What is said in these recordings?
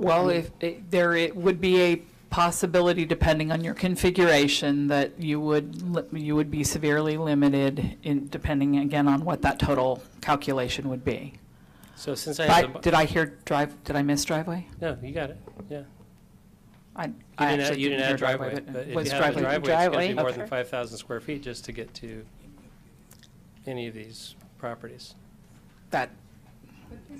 Well, it would be a possibility, depending on your configuration, that you would be severely limited in depending again on what that total calculation would be. So since I have did I miss driveway? No, you got it. Yeah. You didn't add driveway, but if you have a driveway, it's going to be more than 5,000 square feet just to get to any of these properties. That.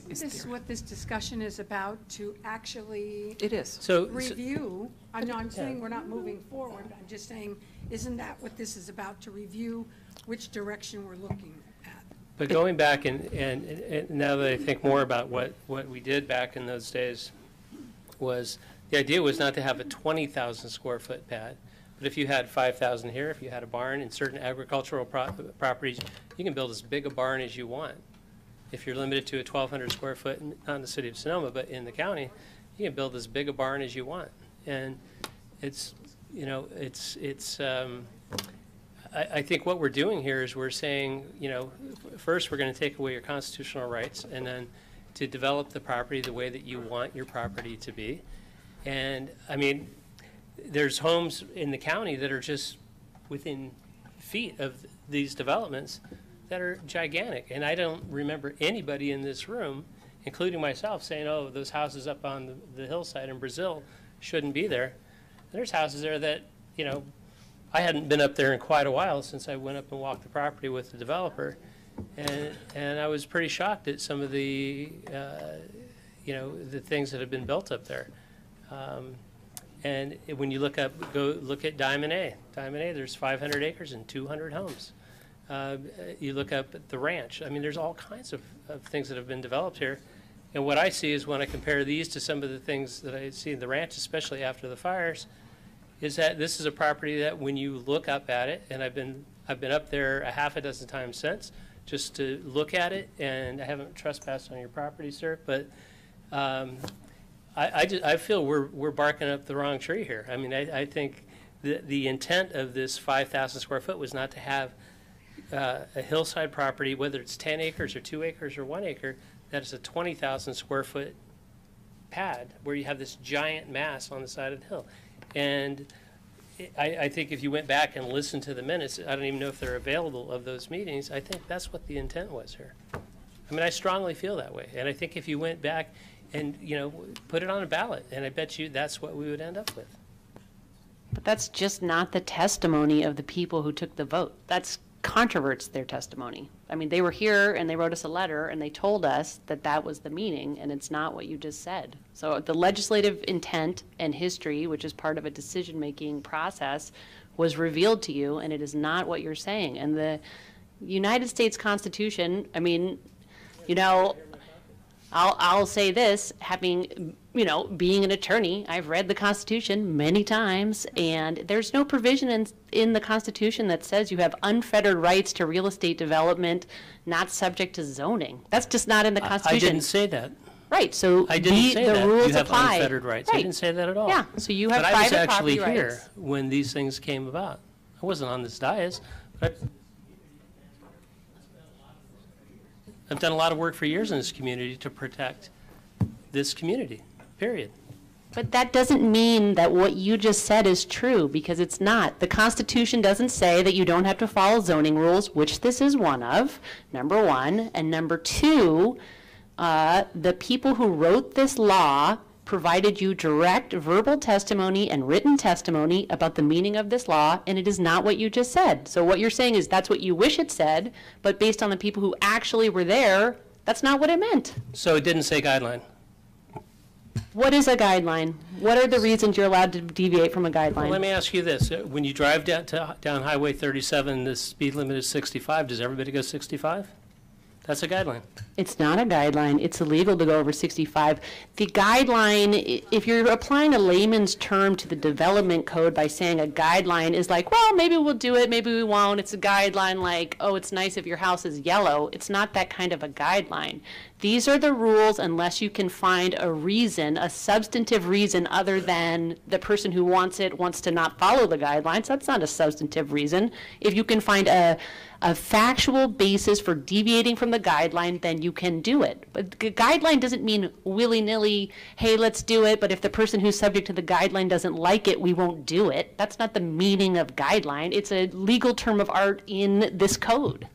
Isn't this what this discussion is about, to actually It is. review? I'm saying we're not moving forward. I'm just saying, isn't that what this is about, to review which direction we're looking at? But going back and now that I think more about what we did back in those days, was the idea was not to have a 20,000 square foot pad, but if you had 5,000 here, if you had a barn in certain agricultural properties, you can build as big a barn as you want. If you're limited to a 1,200 square foot, not in the city of Sonoma, but in the county, you can build as big a barn as you want. And it's, you know, I think what we're doing here is we're saying, you know, first we're going to take away your constitutional rights, and then to develop the property the way that you want your property to be. And I mean, there's homes in the county that are just within feet of these developments that are gigantic. And I don't remember anybody in this room, including myself, saying, oh, those houses up on the hillside in Brazil shouldn't be there. There's houses there that, you know, I hadn't been up there in quite a while since I went up and walked the property with the developer. And I was pretty shocked at some of the, you know, the things that have been built up there. And when you go look at Diamond A. Diamond A, there's 500 acres and 200 homes. You look up at the ranch. I mean, there's all kinds of things that have been developed here. And what I see is when I compare these to some of the things that I see in the ranch, especially after the fires, is that this is a property that when you look up at it, and I've been up there a half a dozen times since, just to look at it, and I haven't trespassed on your property, sir, but I feel we're barking up the wrong tree here. I mean, I think the intent of this 5,000 square foot was not to have a hillside property, whether it's 10 acres or 2 acres or 1 acre, that is a 20,000 square foot pad where you have this giant mass on the side of the hill. And I think if you went back and listened to the minutes, I don't even know if they're available of those meetings, I think that's what the intent was here. I mean, I strongly feel that way. And I think if you went back and, you know, put it on a ballot, and I bet you that's what we would end up with. But that's just not the testimony of the people who took the vote. That's controverts their testimony. I mean, they were here and they wrote us a letter and they told us that that was the meaning, and it's not what you just said. So the legislative intent and history, which is part of a decision-making process, was revealed to you, and it is not what you're saying. And the United States Constitution, I mean, you know, I'll say this, having, you know, being an attorney, I've read the Constitution many times, and there's no provision in the Constitution that says you have unfettered rights to real estate development not subject to zoning. That's just not in the Constitution. I didn't say that. Right, so I didn't say the that. rules you have apply. Unfettered rights. Right. I didn't say that at all. Yeah, so you have but private I was actually property here rights. when these things came about. I wasn't on this dais, but I've done a lot of work for years in this community to protect this community, period. But that doesn't mean that what you just said is true, because it's not. The Constitution doesn't say that you don't have to follow zoning rules, which this is one of, number one. And number two, the people who wrote this law provided you direct verbal testimony and written testimony about the meaning of this law, and it is not what you just said. So what you're saying is that's what you wish it said, but based on the people who actually were there, that's not what it meant. So it didn't say guideline. What is a guideline? What are the reasons you're allowed to deviate from a guideline? Well, let me ask you this. When you drive down Highway 37, the speed limit is 65. Does everybody go 65? That's a guideline. It's not a guideline. It's illegal to go over 65. The guideline, if you're applying a layman's term to the development code by saying a guideline is like, well, maybe we'll do it, maybe we won't. It's a guideline like, oh, it's nice if your house is yellow. It's not that kind of a guideline. These are the rules unless you can find a reason, a substantive reason other than the person who wants it wants to not follow the guidelines. That's not a substantive reason. If you can find a factual basis for deviating from the guideline, then you you can do it. But guideline doesn't mean willy-nilly, hey, let's do it, but if the person who's subject to the guideline doesn't like it, we won't do it. That's not the meaning of guideline. It's a legal term of art in this code.